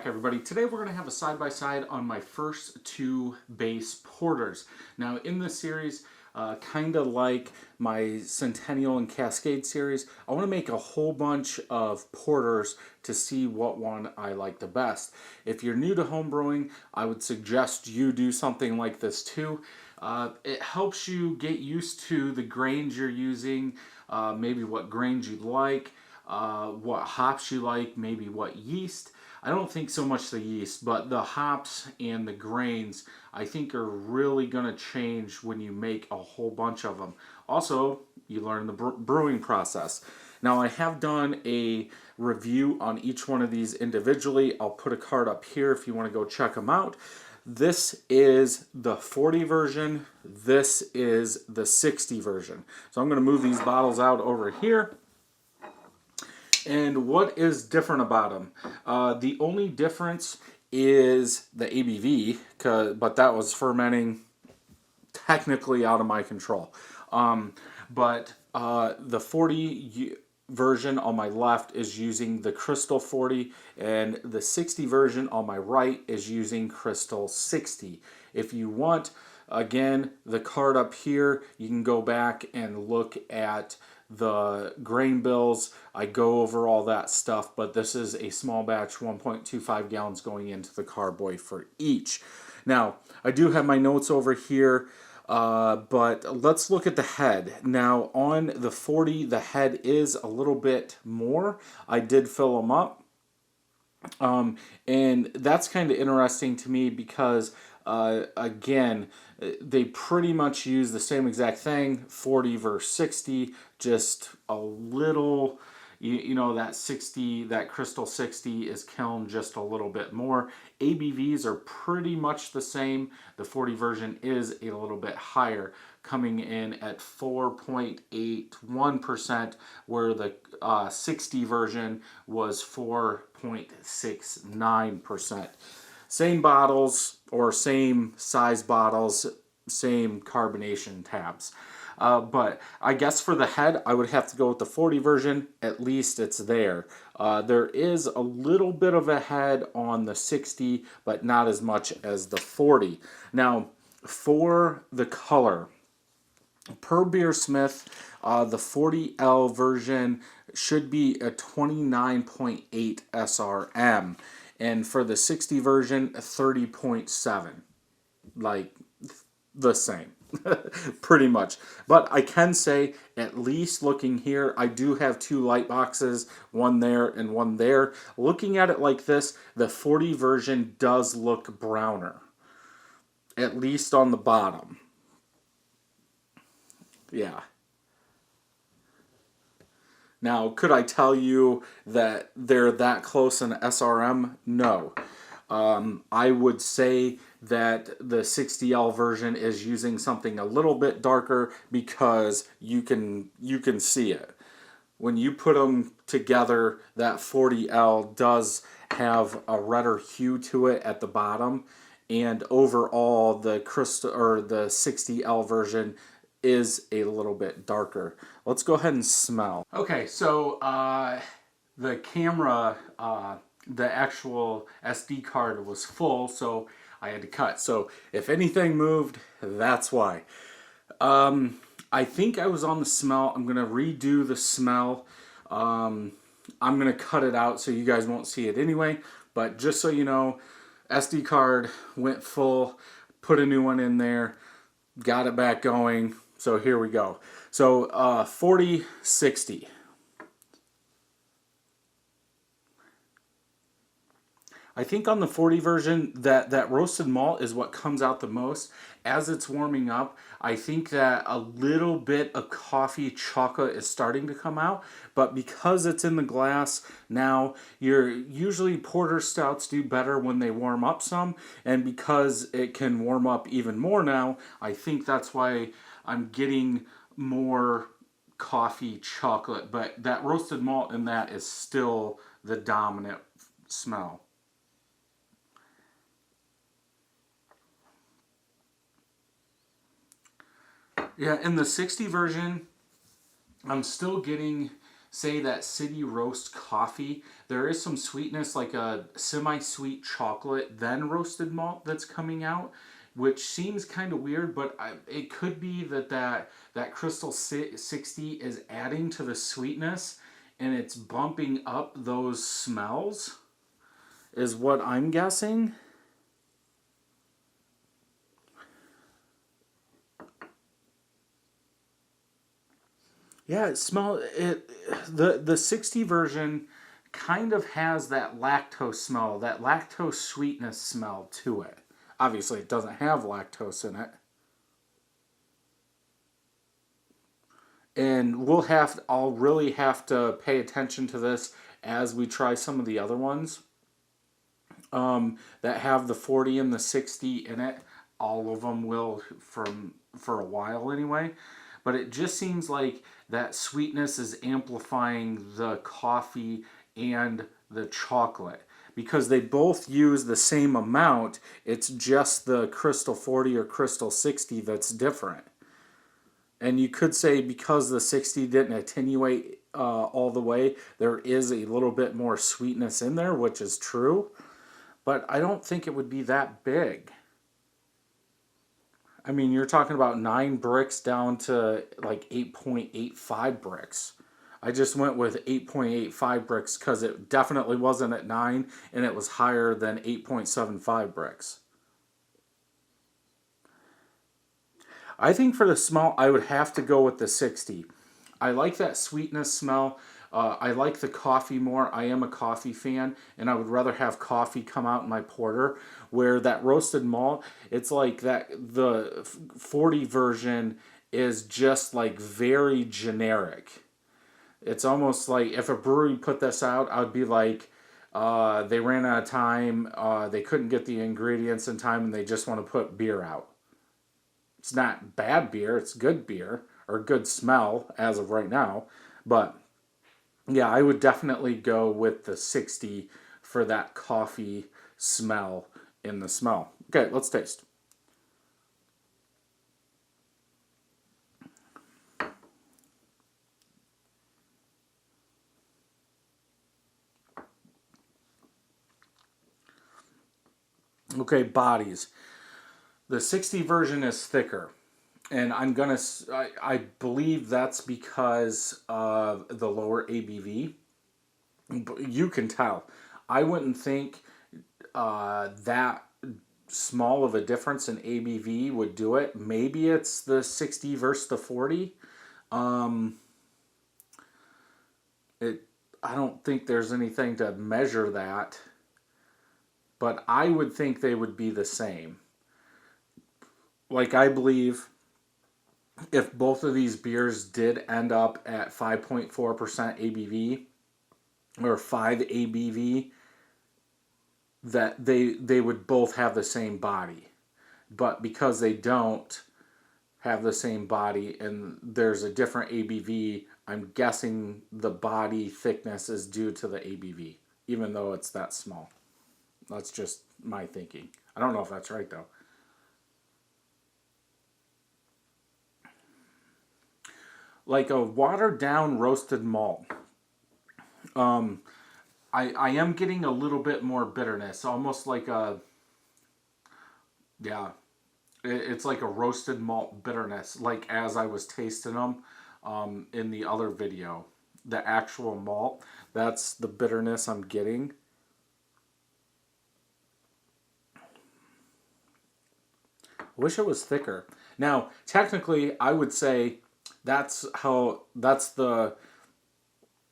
everybody. Today we're going to have a side-by-side on my first two base porters. Now in this series, kind of like my Centennial and Cascade series, I want to make a whole bunch of porters to see what one I like the best. If you're new to homebrewing, I would suggest you do something like this too. It helps you get used to the grains you're using, maybe what grains you like, what hops you like, maybe what yeast. I don't think so much the yeast, but the hops and the grains I think are really going to change when you make a whole bunch of them. Also, you learn the brewing process. Now I have done a review on each one of these individually. I'll put a card up here if you want to go check them out. This is the 40 version. This is the 60 version. So I'm going to move these bottles out over here. And what is different about them? The only difference is the ABV, but that was fermenting technically out of my control. But the 40 version on my left is using the Crystal 40, and the 60 version on my right is using Crystal 60. If you want, again, the card up here, you can go back and look at the grain bills. I go over all that stuff, but this is a small batch, 1.25 gallons going into the carboy for each. Now, I do have my notes over here, but let's look at the head. Now, on the 40, the head is a little bit more. I did fill them up. And that's kind of interesting to me because, again, they pretty much use the same exact thing, 40 versus 60, just a little, you know, that 60, that Crystal 60 is kiln just a little bit more. ABVs are pretty much the same. The 40 version is a little bit higher, coming in at 4.81%, where the 60 version was 4.69%. Same bottles, or same size bottles, same carbonation tabs. But I guess for the head, I would have to go with the 40 version. At least it's there. There is a little bit of a head on the 60, but not as much as the 40. Now, for the color, per Beersmith, the 40L version should be a 29.8 SRM. And for the 60 version, 30.7. Like, the same. Pretty much. But I can say, at least looking here, I do have two light boxes, one there and one there. Looking at it like this, the 40 version does look browner. At least on the bottom. Yeah. Now, could I tell you that they're that close in SRM? No. I would say that the 60L version is using something a little bit darker because you can see it. When you put them together, that 40L does have a redder hue to it at the bottom, and overall the Crystal or the 60L version is a little bit darker. Let's go ahead and smell. Okay, so the camera, the actual SD card was full, so I had to cut. So if anything moved, that's why. I think I was on the smell. I'm going to redo the smell. I'm going to cut it out so you guys won't see it anyway. But just so you know, SD card went full, put a new one in there, got it back going. So here we go. So 40-60. I think on the 40 version that roasted malt is what comes out the most. As it's warming up, I think that a little bit of coffee chocolate is starting to come out, but because it's in the glass now, usually porter stouts do better when they warm up some, and because it can warm up even more now, I think that's why I'm getting more coffee chocolate, but that roasted malt in that is still the dominant smell. Yeah, in the 60 version, I'm still getting say that city roast coffee, there is some sweetness, like a semi-sweet chocolate, then roasted malt that's coming out, which seems kind of weird, but it could be that Crystal 60 is adding to the sweetness and it's bumping up those smells, is what I'm guessing. Yeah, the 60 version kind of has that lactose smell, that lactose sweetness smell to it. Obviously, it doesn't have lactose in it. And I'll really have to pay attention to this as we try some of the other ones that have the 40 and the 60 in it. All of them will for a while anyway. But it just seems like that sweetness is amplifying the coffee and the chocolate because they both use the same amount. It's just the Crystal 40 or Crystal 60 that's different. And you could say because the 60 didn't attenuate all the way, there is a little bit more sweetness in there, which is true. But I don't think it would be that big. I mean, you're talking about 9 bricks down to like 8.85 bricks. I just went with 8.85 bricks because it definitely wasn't at 9 and it was higher than 8.75 bricks. I think for the smell, I would have to go with the 60. I like that sweetness smell. I like the coffee more. I am a coffee fan, and I would rather have coffee come out in my porter. Where that roasted malt, it's like that the 40 version is just like very generic. It's almost like if a brewery put this out, I would be like, they ran out of time, they couldn't get the ingredients in time, and they just want to put beer out. It's not bad beer, it's good beer, or good smell as of right now. But yeah, I would definitely go with the 60 for that coffee smell in the smell. Okay, let's taste. Okay, bodies. The 60 version is thicker. And I believe that's because of the lower ABV. You can tell. I wouldn't think that small of a difference in ABV would do it. Maybe it's the 60 versus the 40. It I don't think there's anything to measure that, but I would think they would be the same. Like I believe if both of these beers did end up at 5.4% ABV or 5 ABV, that they would both have the same body. But because they don't have the same body and there's a different ABV, I'm guessing the body thickness is due to the ABV, even though it's that small. That's just my thinking. I don't know if that's right though. Like a watered down roasted malt. I am getting a little bit more bitterness, almost like a, yeah, it's like a roasted malt bitterness, like as I was tasting them in the other video. The actual malt, that's the bitterness I'm getting. I wish it was thicker. Now, technically, I would say that's the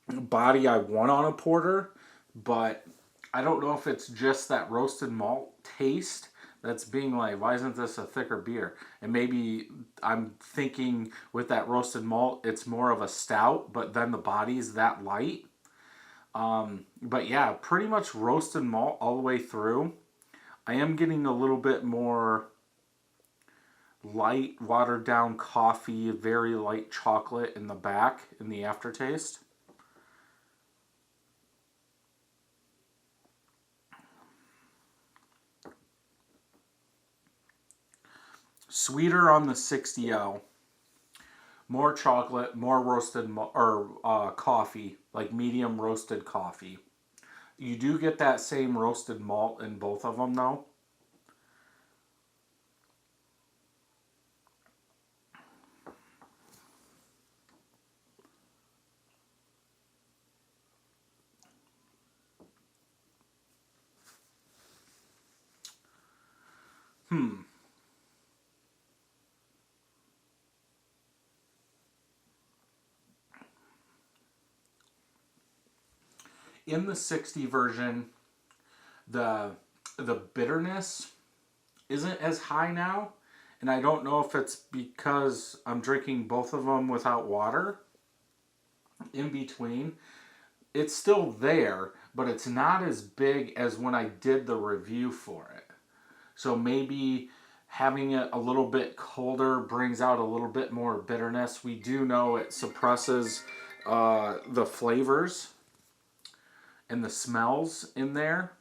body I want on a porter, but I don't know if it's just that roasted malt taste that's being like, why isn't this a thicker beer? And maybe I'm thinking with that roasted malt, it's more of a stout, but then the body's that light. But yeah, pretty much roasted malt all the way through. I am getting a little bit more light, watered down coffee, very light chocolate in the back, in the aftertaste. Sweeter on the 60L, more chocolate, more roasted or coffee, like medium roasted coffee. You do get that same roasted malt in both of them though. In the 60 version, the the bitterness isn't as high now, and I don't know if it's because I'm drinking both of them without water in between. It's still there, but it's not as big as when I did the review for it. So maybe having it a little bit colder brings out a little bit more bitterness. We do know it suppresses the flavors and the smells in there.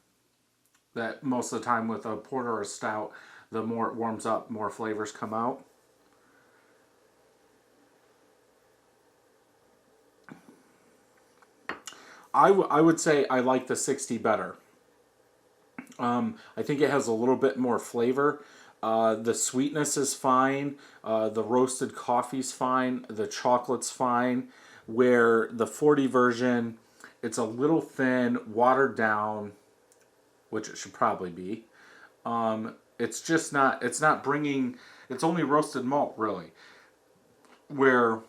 That most of the time with a porter or a stout, the more it warms up, more flavors come out. I would say I like the 60 better. I think it has a little bit more flavor. The sweetness is fine. The roasted coffee's fine. The chocolate's fine. Where the 40 version, it's a little thin, watered down, which it should probably be. It's just not. It's not bringing. It's only roasted malt really. Where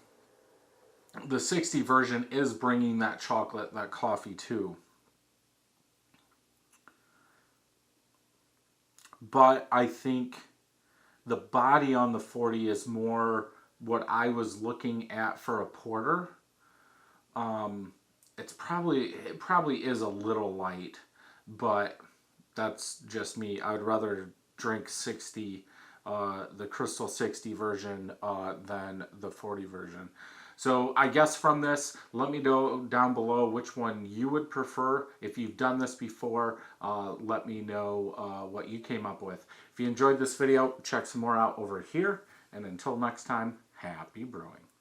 the 60 version is bringing that chocolate, that coffee too. But I think the body on the 40 is more what I was looking at for a porter. It probably is a little light, but that's just me. I would rather drink 60, the Crystal 60 version than the 40 version. So I guess from this, let me know down below which one you would prefer. If you've done this before, let me know what you came up with. If you enjoyed this video, check some more out over here. And until next time, happy brewing.